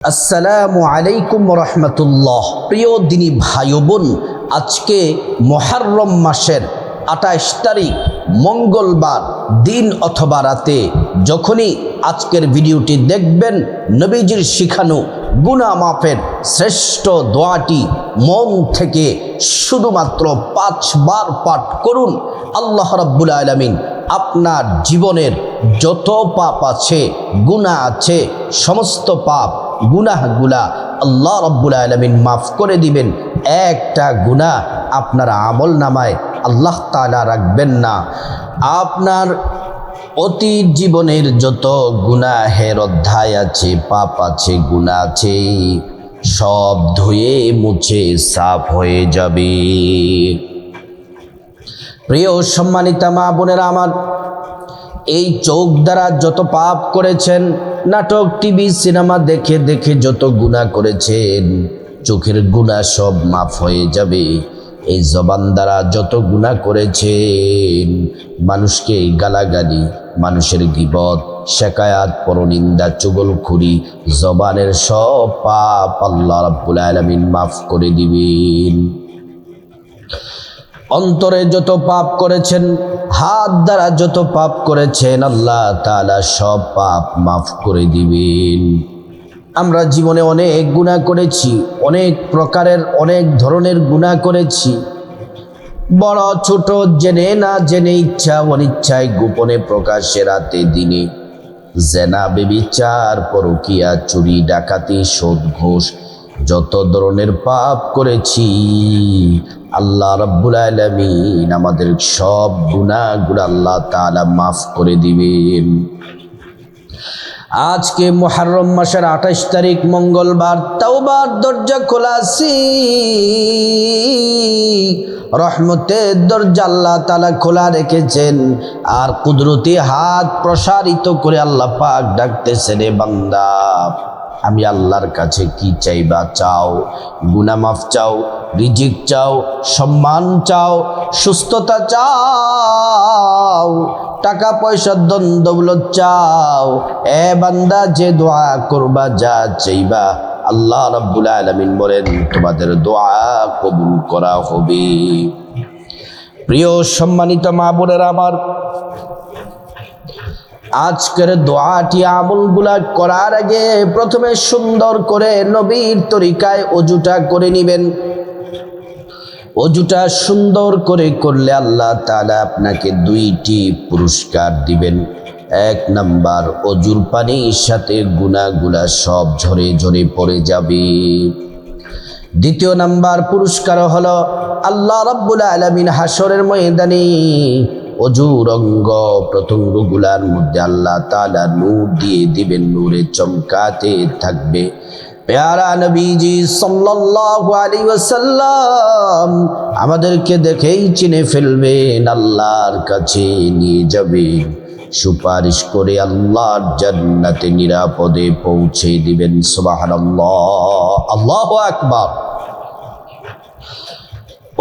আসসালামু আলাইকুম রহমতুল্লাহ। প্রিয় দিনী ভাই বোন, আজকে মুহররম মাসের ২৮ তারিখ মঙ্গলবার দিন অথবা রাতে যখনই আজকের ভিডিওটি দেখবেন, নবীজির শিখানো গুনাহ মাফের শ্রেষ্ঠ দোয়াটি মন থেকে শুধুমাত্র ৫ বার পাঠ করুন। আল্লাহ রাব্বুল আলামিন আপনার জীবনের যত পাপ আছে, গুনাহ আছে, সমস্ত পাপ গুনাহগুলা আল্লাহ রাব্বুল আলামিন মাফ করে দিবেন। একটা গুনাহ আপনার আমল নামায় আল্লাহ তাআলা রাখবেন না। আপনার অতীত জীবনের যত গুনাহের অধ্যায় আছে, পাপ আছে, গুনাহ আছে, সব ধুয়ে মুছে সাফ হয়ে যাবে। প্রিয় সম্মানিতা মা বোনেরা আমার, এই চোখ দ্বারা যত পাপ করেছেন, নাটক, টিভি, সিনেমা দেখে দেখে যত গুনাহ করেছেন, চোখের গুনাহ সব মাফ হয়ে যাবে। এই জবান দ্বারা যত গুনাহ করেছেন, মানুষকে গালাগালি, মানুষের গীবত, শেকায়াত, পরনিন্দা, চুগলখুরি, জবানের সব পাপ আল্লাহ রাব্বুল আলামিন মাফ করে দিবেন। অন্তরে যত পাপ করেছেন, হাত দ্বারা যত পাপ করেছেন, আল্লাহ তাআলা সব পাপ মাফ করে দিবেন। আমরা জীবনে অনেক গুনাহ করেছি, অনেক প্রকারের অনেক ধরনের গুনাহ করেছি, বড় ছোট, জেনে না জেনে, ইচ্ছা অনিচ্ছায়, গোপনে প্রকাশ্যে, রাতে দিনে, জেনা, ব্যভিচার, পরকীয়া, চুরি, ডাকাতি, সুদ, ঘুষ, যত ধরনের পাপ করেছি, আল্লাহ রাব্বুল আলামিন আমাদের সব গুনাহগুলো আল্লাহ তাআলা মাফ করে দিবেন। আজকে মুহররম মাসের ২৮ তারিখ মঙ্গলবার, তাওবার দরজা খোলা আছে, রহমতের দরজা আল্লাহ তাআলা খোলা রেখেছেন। আর কুদরতি হাত প্রসারিত করে আল্লাহ পাক ডাকতেছেন, রে বান্দা, আমি আল্লাহর কাছে কি চাইবা চাও? গুনাহ মাফ চাও, রিজিক চাও, সম্মান চাও, সুস্থতা চাও, টাকা পয়সা, ধন দৌলত চাও? এ বান্দা, যে দোয়া করবা, যা চাইবা, আল্লাহ রাব্বুল আলামিন বলেন তোমাদের দোয়া কবুল করা হবে। প্রিয় সম্মানিত মা বোনেরা আমার, আজকের দোয়াটি, আমলগুলা করার আগে প্রথমে সুন্দর করে নবীর তরিকায় অজুটা করে নেবেন। অজুটা সুন্দর করে করলে আল্লাহ তাআলা আপনাকে ২টি পুরস্কার দিবেন। ১ নাম্বার, অজুর পানির সাথে গুনাহগুলা সব ঝরে ঝরে পড়ে যাবে। ২য় নাম্বার পুরস্কার হলো, আল্লাহ রাব্বুল আলামিন হাসরের ময়দানে অজুর অঙ্গ প্রত্যঙ্গগুলার মধ্যে আল্লাহ তাআলা নূর দিয়ে দিবেন, নূরে চমকাতে থাকবে। প্যারা নবীজি সাল্লাল্লাহু আলাইহি ওয়াসাল্লাম আমাদেরকে দেখেই চিনে ফেলবেন, আল্লাহর কাছে নিয়ে যাবেন, সুপারিশ করে আল্লাহর জান্নাতে নিরাপদে পৌঁছে দিবেন। সুবহানাল্লাহ, আল্লাহু আকবার।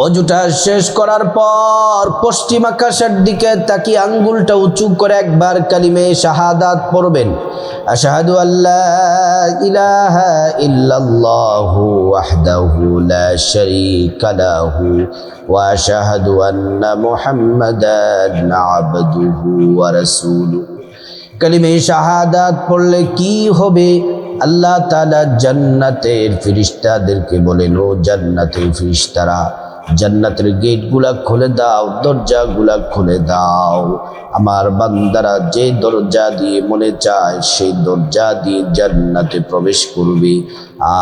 অজুটা শেষ করার পর পশ্চিম আকাশের দিকে তাকিয়ে আঙ্গুলটা উঁচু করে একবার কালিমে শাহাদাত পড়বেন। আশহাদু আল্লা ইলাহা ইল্লাল্লাহু ওয়াহদাহু লা শারীকা লাহু ওয়া আশহাদু আন্না মুহাম্মাদান আবদুহু ওয়া রাসূলুহু। কালিমে শাহাদাত পড়লে কি হবে? আল্লাহ তাআলা জান্নাতের ফেরেশতাদেরকে বলেন, ও জান্নাতের ফেরেশতারা, জান্নাতের গেটগুলা খুলে দাও, দরজাগুলা খুলে দাও। আমার বান্দারা যে দরজা দিয়ে মনে চায় সেই দরজা দিয়ে জান্নাতে প্রবেশ করবে,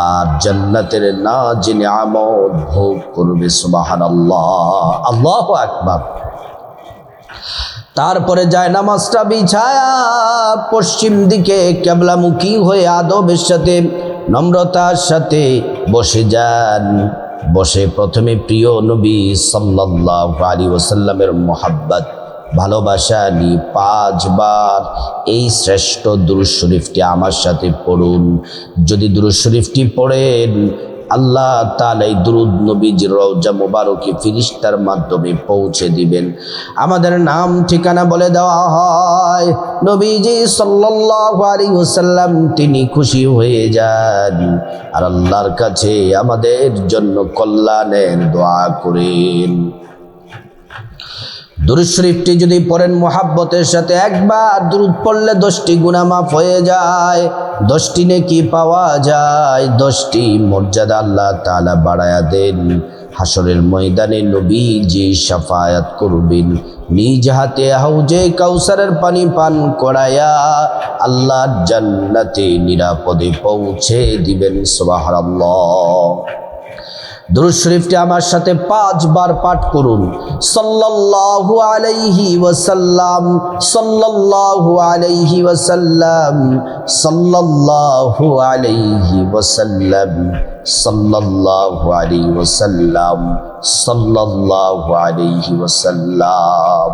আর জান্নাতের নাজ নিয়ামত ভোগ করবে। সুবহানাল্লাহ, আল্লাহু আকবার। তারপরে যায় নামাজটা বিছায়া পশ্চিম দিকে কিবলামুখী হয়ে আদবের সাথে, নম্রতার সাথে বসে যান। বসে প্রথমে প্রিয় নবী সাল্লাল্লাহু আলাইহি ওয়াসাল্লামের মোহাব্বত, ভালোবাসা নিয়ে ৫ বার এই শ্রেষ্ঠ দুরূদ শরীফটি আমার সাথে পড়ুন। যদি দুরূদ শরীফটি পড়েন আল্লাহ তাআলা এই দুরূদ নবীজির রওজা মুবারকে ফেরেশতার মাধ্যমে পৌঁছে দিবেন। আমাদের নাম ঠিকানা বলে দেওয়া হয়, নবীজি সাল্লাল্লাহু আলাইহি ওয়াসাল্লাম তিনি খুশি হয়ে যান আর আল্লাহর কাছে আমাদের জন্য কল্যাণের দোয়া করেন। দুরূদ শরীফটি যদি পড়েন মুহাব্বতের সাথে, একবার দুরূদ পড়লে 10টি গুনাহ মাফ হয়ে যায়, 10টি নেকি পাওয়া যায়, 10টি মর্যাদা আল্লাহ তাআলা বাড়ায়া দেন। হাসরের ময়দানে নবীজি শাফায়াত করবেন, নিজ হাতে হাউজে কাউসারের পানি পান করায়া আল্লাহর জান্নাতে নিরাপদে পৌঁছে দিবেন। সুবহানাল্লাহ। দুরূদ শরীফটি আমার সাথে 5 বার পাঠ করুন। সাল্লাল্লাহু আলাইহি ওয়াসাল্লাম, সাল্লাল্লাহু আলাইহি ওয়াসাল্লাম, সাল্লাল্লাহু আলাইহি ওয়াসাল্লাম, সাল্লাল্লাহু আলাইহি ওয়াসাল্লাম, সাল্লাল্লাহু আলাইহি ওয়াসাল্লাম।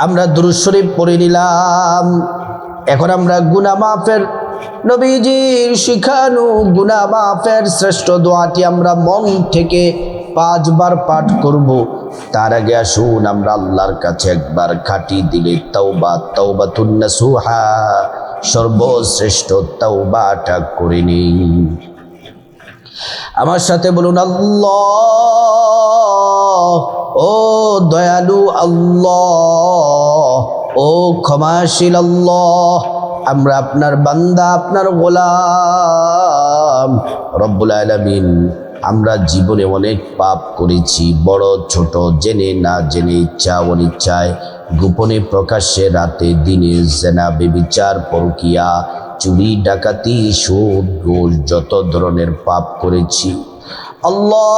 আমরা দুরূদ শরীফ পড়ে নিলাম। এখন আমরা গুনাহ মাফের, নবীজির শিখানো গুনাহ মাফের শ্রেষ্ঠ দোয়াটি আমরা মন থেকে 5 বার পাঠ করব। তার আগে আসুন আমরা আল্লাহর কাছে একবার খাঁটি দিলে তাওবা, তাওবাতুন নাসুহা, সর্বশ্রেষ্ঠ তাওবাটা করে নিই। আমার সাথে বলুন, আল্লাহ, ও দয়ালু আল্লাহ, ও ক্ষমাশীল আল্লাহ, আমরা আপনার বান্দা, আপনার গোলাম। রব্বুল আলামিন, আমরা জীবনে অনেক পাপ করেছি, বড় ছোট, জেনে না জেনে, ইচ্ছা অনিচ্ছায়, গোপনে প্রকাশ্যে, রাতে দিনে, জেনা ব্যভিচার পরকিয়া, চুরি ডাকাতি, সুদ ঘুষ, যত ধরনের পাপ করেছি। আল্লাহ,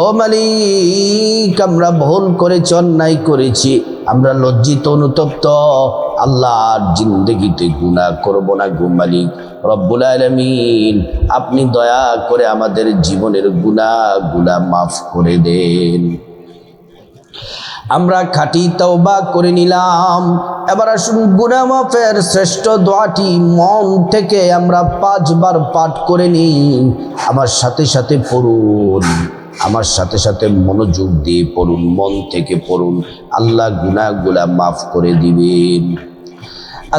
ও মালিক, আমরা ভুল করেছি, অন্যায় করেছি, আমরা লজ্জিত অনুতপ্ত। আল্লাহর জিন্দেগিতে গুনাহ করব না গো মালিক। রব্বুল আলামিন, আপনি দয়া করে আমাদের জীবনের গুনাহগুলা মাফ করে দেন। আমরা খাঁটি তওবা করে নিলাম। এবার আসুন গুনাহ মাফের শ্রেষ্ঠ দোয়াটি মন থেকে আমরা 5 বার পাঠ করে নিই। আমার সাথে সাথে পড়ুন, আমার সাথে সাথে মনোযোগ দিয়ে পড়ুন, মন থেকে পড়ুন, আল্লাহ গুনাহগুলা মাফ করে দিবেন।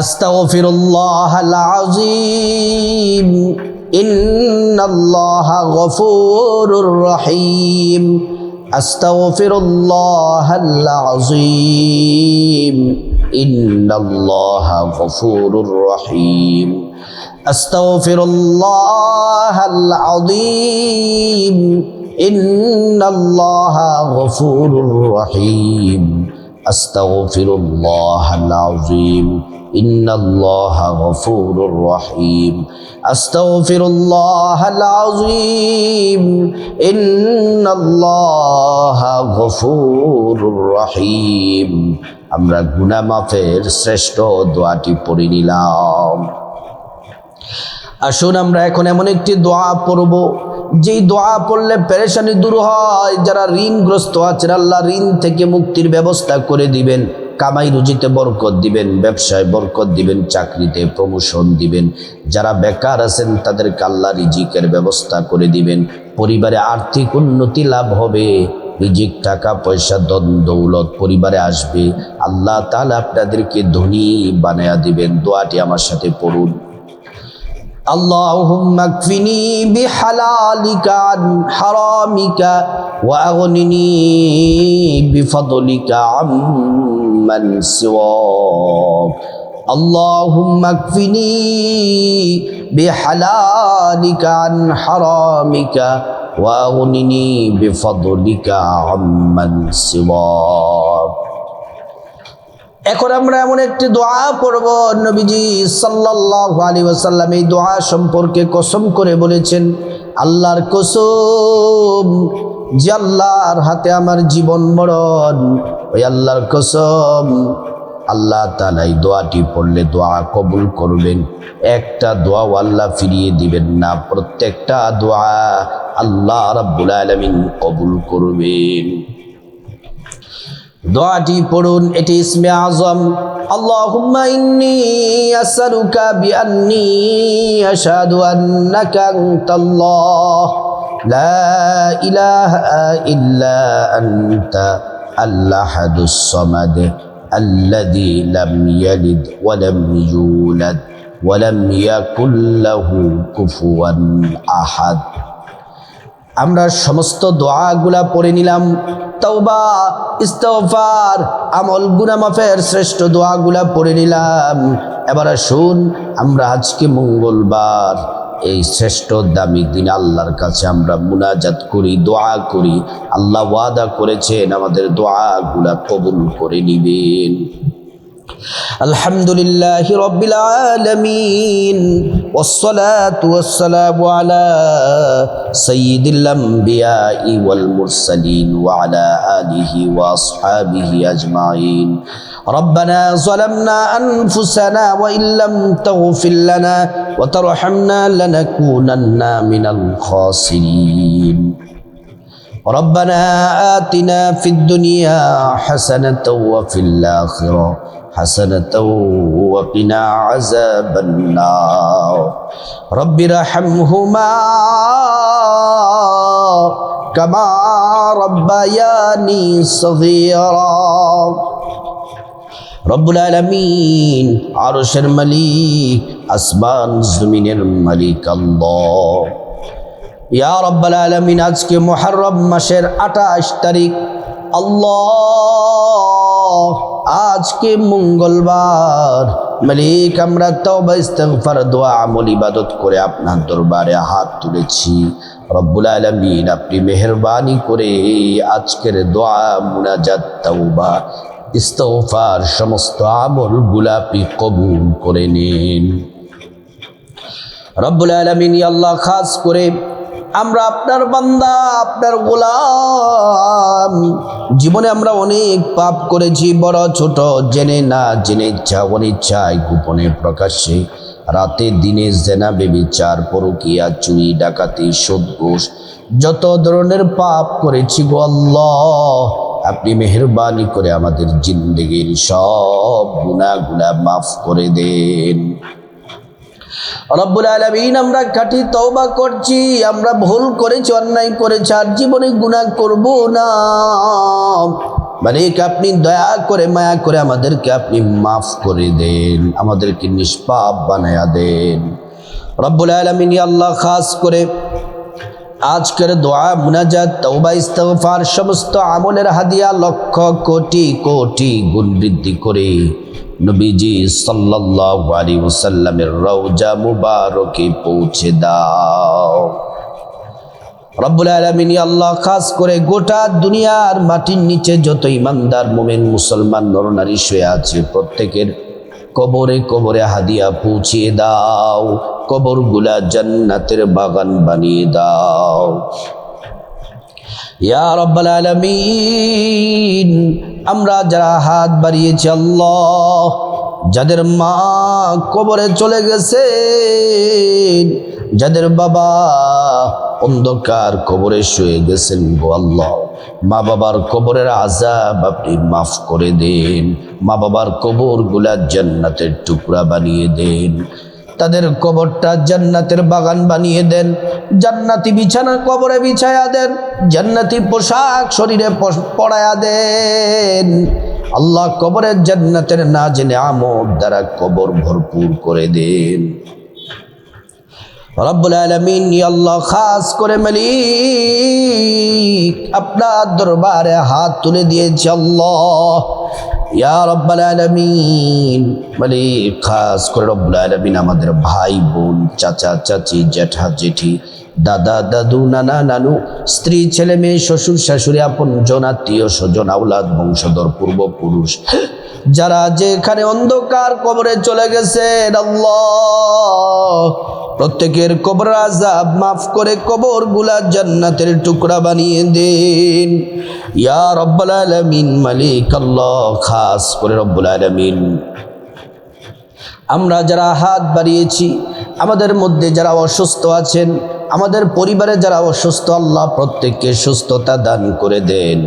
আস্তাগফিরুল্লাহাল আযীম, ইন্নাল্লাহা গফুরুর রহিম। আস্তাগফিরুল্লাহাল আযীম, ইন্নাল্লাহা গফুরুর রহিম। আস্তাগফিরুল্লাহাল আযীম, ইন্নাল্লাহা গফুরুর রহিম। আস্তাগফিরুল্লাহাল আযীম, ইন্নাল্লাহা গফুরুর রহিম। আস্তাগফিরুল্লাহাল আযীম, ইন্নাল্লাহা গফুরুর রহিম। আমরা গুনাহ মাফের শ্রেষ্ঠ দোয়াটি পড়ে নিলাম। আসুন আমরা এখন এমন একটি দোয়া পড়ব, যেই দোয়া পড়লে পেরেশানি দূর হয়। যারা ঋণগ্রস্ত আছেন, আল্লাহ ঋণ থেকে মুক্তির ব্যবস্থা করে দিবেন, কামাই রুজিতে বরকত দিবেন, ব্যবসায় বরকত দিবেন, চাকরিতে প্রমোশন দিবেন। যারা বেকার আছেন তাদেরকে আল্লাহ রিজিকের ব্যবস্থা করে দিবেন, পরিবারে আর্থিক উন্নতি লাভ হবে, রিজিক, টাকা পয়সা, ধন দৌলত পরিবারে আসবে। আল্লাহ তাআলা আপনাদেরকে ধনী বানায়া দিবেন। দোয়াটি আমার সাথে পড়ুন। আল্লাহুম্মা কফিনি বিহালালিকা আন হারামিকা ওয়া আগনিনি বিফদলিকা আম্মান সিওয়াক। আল্লাহুম্মা কফিনি বিহালালিকা আন হারামিকা ওয়া আগনিনি বিফদলিকা আম্মান সিওয়াক। এখন আমরা এমন একটি দোয়া পড়ব, নবীজি সাল্লাল্লাহু আলাইহি ওয়াসাল্লাম এই দোয়া সম্পর্কে কসম করে বলেছেন, আল্লাহর কসম, যে আল্লাহর হাতে আমার জীবন মরণ, ওই আল্লাহর কসম, আল্লাহ তাআলা এই দোয়াটি পড়লে দোয়া কবুল করবেন। একটা দোয়াও আল্লাহ ফিরিয়ে দিবেন না, প্রত্যেকটা দোয়া আল্লাহ রাব্বুল আলামিন কবুল করবেন। দোয়াটি পড়ুন, এটি ইসমে আযম। আল্লাহুম্মা ইন্নী আসআলুকা বিআন্নী أشهد أنك أنت الله لا إله إلا أنت الأحد الصمد الذي لم يلد ولم يولد ولم يكن له كفوا أحد আমরা সমস্ত দোয়াগুলা পড়ে নিলাম তওবা ইস্তিগফার আমল গুনাহ মাফের শ্রেষ্ঠ দোয়াগুলা পড়ে নিলাম এবার আসুন আমরা আজকে মঙ্গলবার এই শ্রেষ্ঠ দামি দিন আল্লাহর কাছে আমরা মুনাজাত করি দোয়া করি আল্লাহ ওয়াদা করেছেন আমাদের দোয়াগুলা কবুল করে নেবেন আলহামদুলিল্লাহি রাব্বিল আলামিন والصلاة والسلام على سيد الأنبياء والمرسلين وعلى آله وأصحابه أجمعين ربنا ظلمنا أنفسنا وإن لم تغفر لنا وترحمنا لنكونن من الخاسرين ربنا آتنا في الدنيا حسنة وفي الآخرة حسنة وقنا عذاب النار رب ارحمهما كما ربياني صغيرا রব্বুল আলামিন আরশের মালিক আসমান জমিনের মালিক আল্লাহ ইয়া রব্বুল আলামিন আজকে মুহররম মাসের 28 তারিখ আল্লাহ আজকে মঙ্গলবার মালিক আমরা তওবা ইস্তিগফার দোয়া আমল ইবাদত করে আপনার দরবারে হাত তুলেছি রব্বুল আলামিন আপনি মেহেরবানি করে আজকের দোয়া মুনাজাত তওবা ইস্তিগফার সমস্ত আমলগুলো আপনি কবুল করে নিন রব্বুল আলামিন ইয়া আল্লাহ খাস করে আমরা আপনার বান্দা আপনার গোলাম জীবনে আমরা অনেক পাপ করেছি বড় ছোট জেনে না জেনে ইচ্ছা অনিচ্ছায় গোপনে প্রকাশ্যে রাতে দিনে জেনা ব্যভিচার পরকীয়া চুরি ডাকাতি সুদ ঘুষ যত ধরনের পাপ করেছি গো আল্লাহ আপনি মেহেরবানি করে আমাদের জিন্দেগির সব গুনাহগুলা মাফ করে দেন রব্বুল আলামিন আমরা খাঁটি তওবা করছি আমরা ভুল করেছি অন্যায় করেছি আর জীবনে গুনাহ করব না মালিক আপনি দয়া করে মায়া করে আমাদেরকে আপনি মাফ করে দেন আমাদেরকে নিষ্পাপ বানায়া দেন রব্বুল আলামিন ইয়া আল্লাহ খাস করে আজকের দোয়া মুনাজাত তওবা ইস্তিগফার সমস্ত আমলের হাদিয়া লক্ষ কোটি কোটি গুণ বৃদ্ধি করে নবীজি সাল্লাল্লাহু আলাইহি ওয়াসাল্লামের রওজা মুবারকে পৌঁছে দাও রব্বুল আলামিন আল্লাহ খাস করে গোটা দুনিয়ার মাটির নিচে যত ইমানদার মুমিন মুসলমান নরনারী শুয়ে আছে প্রত্যেকের কবরে কবরে হাদিয়া পৌঁছিয়ে দাও কবরগুলা জান্নাতের বাগান বানিয়ে দাও ইয়া রাব্বাল আলামিন আমরা যারা হাত বাড়িয়েছি আল্লাহ যাদের মা কবরে চলে গেছে যাদের বাবা অন্ধকার কবরে শুয়ে গেছেন গো আল্লাহ মা বাবার কবরের আযাব আপনি মাফ করে দেন মা বাবার কবরগুলা জান্নাতের টুকরা বানিয়ে দেন তাদের কবরটা জান্নাতের বাগান বানিয়ে দেন জান্নাতি বিছানা কবরে বিছায়া দেন জান্নাতি পোশাক শরীরে পরায়া দেন আল্লাহ কবরের জান্নাতের নাজ নেয়ামত দ্বারা কবর ভরপুর করে দেন রব্বুল আলামিন ইয়া আল্লাহ খাস করে মালিক আপনার দরবারে হাত তুলে দিয়েছি আল্লাহ ইয়া রব্বুল আলামিন মালিক খাস করে রব্বুল আলামিন আমাদের ভাই বোন চাচা চাচি জ্যাঠা জেঠি দাদা দাদু নানা নানু স্ত্রী ছেলে মেয়ে শ্বশুর শাশুড়ি আপন জন আত্মীয় স্বজন আওলাদ বংশধর পূর্বপুরুষ যারা যেখানে অন্ধকার কবরে চলে গেছেন আল্লাহ প্রত্যেকের কবর আযাব মাফ করে কবরগুলা জান্নাতের টুকরা বানিয়ে দেন ইয়া রব্বুল আলামিন মালিক আল্লাহ খাস করে রব্বুল আলামিন আমরা যারা হাত বাড়িয়েছি আমাদের মধ্যে যারা অসুস্থ আছেন আমাদের পরিবারে যারা অসুস্থ আল্লাহ প্রত্যেককে সুস্থতা দান করে দেন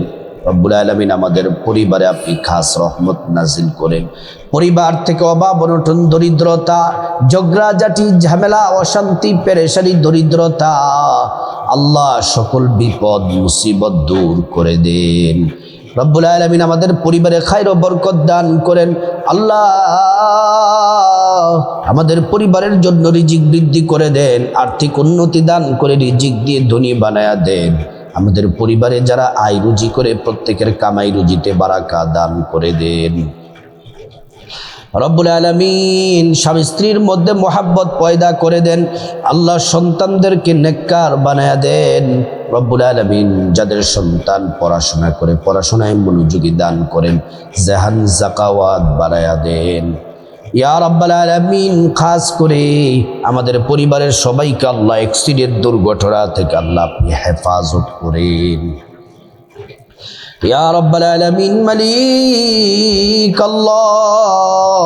রব্বুল আলামিন আমাদের পরিবারে আপনি খাস রহমত নাজিল করেন। পরিবার থেকে অভাব অনটন দরিদ্রতা ঝগড়াঝাটি ঝামেলা অশান্তি পেরেশানি দরিদ্রতা আল্লাহ সকল বিপদ মুসিবত দূর করে দেন। রব্বুল আলামিন আমাদের পরিবারে খায়র ও বরকত দান করেন। আল্লাহ আমাদের পরিবারের জন্য রিজিক বৃদ্ধি করে দেন, আর্থিক উন্নতি দান করে রিজিক দিয়ে ধনী বানায়া দেন। আমাদের পরিবারে যারা আয় রুজি করে প্রত্যেকের কামাই রুজিতে বারাকা দান করে দেন। রব্বুল আলামিন স্বামী স্ত্রীর মধ্যে মোহাব্বত পয়দা করে দেন। আল্লাহ সন্তানদেরকে নেককার বানায়া দেন। রব্বুল আলামিন যাদের সন্তান পড়াশোনা করে পড়াশোনায় মনোযোগী দান করেন, জাহান জাকাওয়াত বানায়া দেন। ইয়া রাব্বাল আলামিন খাস করে আমাদের পরিবারের সবাইকে আল্লাহ অ্যাক্সিডেন্ট দুর্ঘটনা থেকে আল্লাহ আপনি হেফাজত করেন। ইয়া রাব্বাল আলামিন মালিক আল্লাহ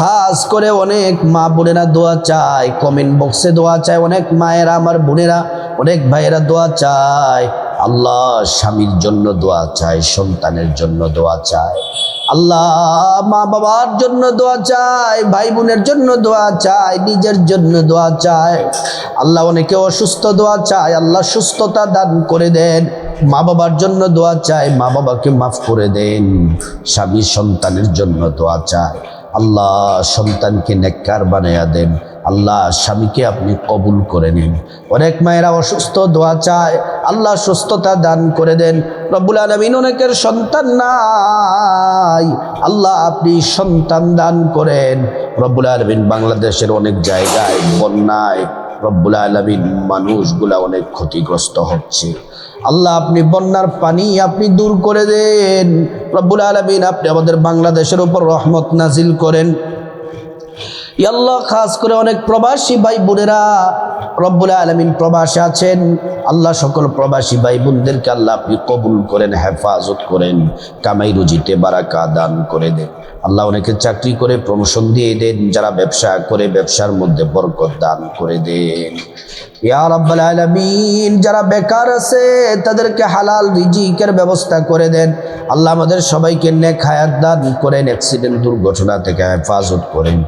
খাস করে অনেক মা বোনেরা দোয়া চায়, কমেন্ট বক্সে দোয়া চায়, অনেক মায়েরা আমার বোনেরা অনেক ভাইয়েরা দোয়া চায়। আল্লাহ স্বামীর জন্য দোয়া চায়, সন্তানের জন্য দোয়া চায়, আল্লাহ মা বাবার জন্য দোয়া চায়, ভাই বোনের জন্য দোয়া চায়, নিজের জন্য দোয়া চায়। আল্লাহ অনেকে অসুস্থ দোয়া চায়, আল্লাহ সুস্থতা দান করে দেন। মা বাবার জন্য দোয়া চায়, মা বাবাকে মাফ করে দেন। স্বামী সন্তানের জন্য দোয়া চায়, আল্লাহ সন্তানকে নেককার বানায়া দেন। আল্লাহ স্বামীকে আপনি কবুল করে নিন। অনেক মায়েরা অসুস্থ দোয়া চায়, আল্লাহ সুস্থতা দান করে দেন। রব্বুল আলামিন অনেকের সন্তান নাই, আল্লাহ আপনি সন্তান দান করেন। রব্বুল আলামিন বাংলাদেশের অনেক জায়গায় বন্যায় রব্বুল আলামিন মানুষগুলা অনেক ক্ষতিগ্রস্ত হচ্ছে। আল্লাহ আপনি বন্যার পানি আপনি দূর করে দেন। রব্বুল আলামিন আপনি আমাদের বাংলাদেশের উপর রহমত নাজিল করেন। ইয়া আল্লাহ খাস করে অনেক প্রবাসী ভাই বোনেরা রব্বুল আলামিন প্রবাসে আছেন, আল্লাহ সকল প্রবাসী ভাই বোনদেরকে আল্লাহ আপনি কবুল করেন, হেফাজত করেন, কামাই রুজিতে বারাকা দান করে দেন। আল্লাহ অনেকে চাকরি করে প্রমোশন দিয়ে দেন, যারা ব্যবসা করে ব্যবসার মধ্যে বরকত দান করে দেন। ইয়া রাব্বাল আলামিন যারা বেকার আছে তাদেরকে হালাল রিজিকের ব্যবস্থা করে দেন। আল্লাহ আমাদের সবাইকে নেক হায়াত দান করেন, অ্যাক্সিডেন্ট দুর্ঘটনা থেকে হেফাজত করেন।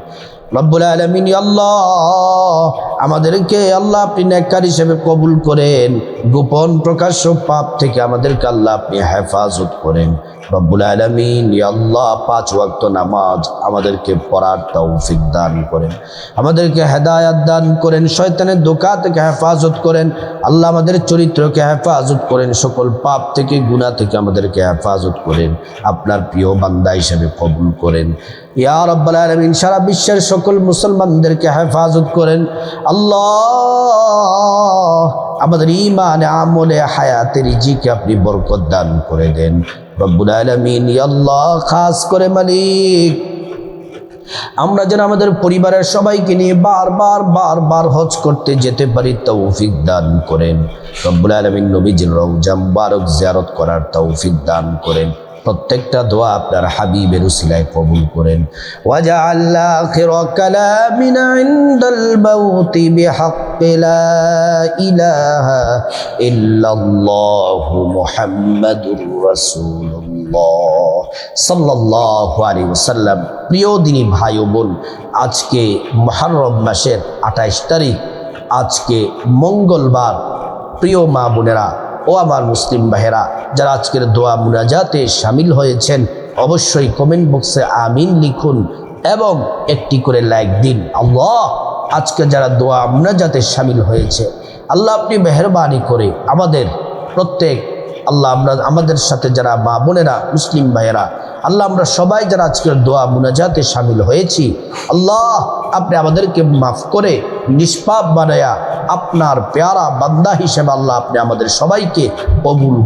রব্বুল আলামিন আল্লাহ আমাদেরকে আল্লাহ আপনি নেককার হিসেবে কবুল করেন, গোপন প্রকাশ্য পাপ থেকে আমাদেরকে আল্লাহ আপনি হেফাজত করেন। রব্বুল আলামিন আল্লাহ 5 ওয়াক্ত নামাজ আমাদেরকে পড়ার তৌফিক দান করেন, আমাদেরকে হেদায়াত দান করেন, শয়তানের ধোঁকা থেকে হেফাজত করেন। আল্লাহ আমাদের চরিত্রকে হেফাজত করেন, সকল পাপ থেকে গুনাহ থেকে আমাদেরকে হেফাজত করেন, আপনার প্রিয় বান্দা হিসেবে কবুল করেন। ইয়া রাব্বাল আলামিন সারা বিশ্বের সকল মুসলমানদেরকে হেফাজত করেন। আল্লাহ আমাদের ঈমান আমলে হায়াতে রিজিকে আপনি বরকত দান করে দেন। রব্বুল আলামিন আল্লাহ খাস করে মালিক আমরা যেন আমাদের পরিবারের সবাইকে নিয়ে বারবার হজ করতে যেতে পারি তৌফিক দান করেন। রব্বুল আলামিন নবীজির রওজা মুবারক জিয়ারত করার তৌফিক দান করেন। প্রত্যেকটা দোয়া আপনার হাবিবের উসিলায় কবুল করেন। ওয়াজআল আখিরা কালামিনা ইনদাল মাউতি বিহাক্কি লা ইলাহা ইল্লাল্লাহু মুহাম্মাদুর রাসূলুল্লাহ সাল্লাল্লাহু আলাইহি ওয়াসাল্লাম। প্রিয় দিনী ভাই ও বোন, আজকে মুহররম মাসের 28 তারিখ, আজকে মঙ্গলবার। প্রিয় মা বোনেরা ও আমার মুসলিম ভাইয়েরা, যারা আজকের দোয়া মুনাজাতে শামিল হয়েছেন অবশ্যই কমেন্ট বক্সে আমিন লিখুন এবং একটি করে লাইক দিন। আল্লাহ আজকে যারা দোয়া মুনাজাতে শামিল হয়েছে আল্লাহ আপনি মেহেরবানি করে আমাদের প্রত্যেক আল্লাহ আমাদের সাথে যারা মা বোনেরা মুসলিম ভাইয়েরা আল্লাহ আমরা সবাই যারা আজকের দোয়া মুনাজাতে শামিল হয়েছি আল্লাহ আপনি আমাদেরকে মাফ করে নিষ্পাপ বানায়া আপনার প্যারা বান্দা হিসেবে আল্লাহ আপনি আমাদের সবাইকে কবুল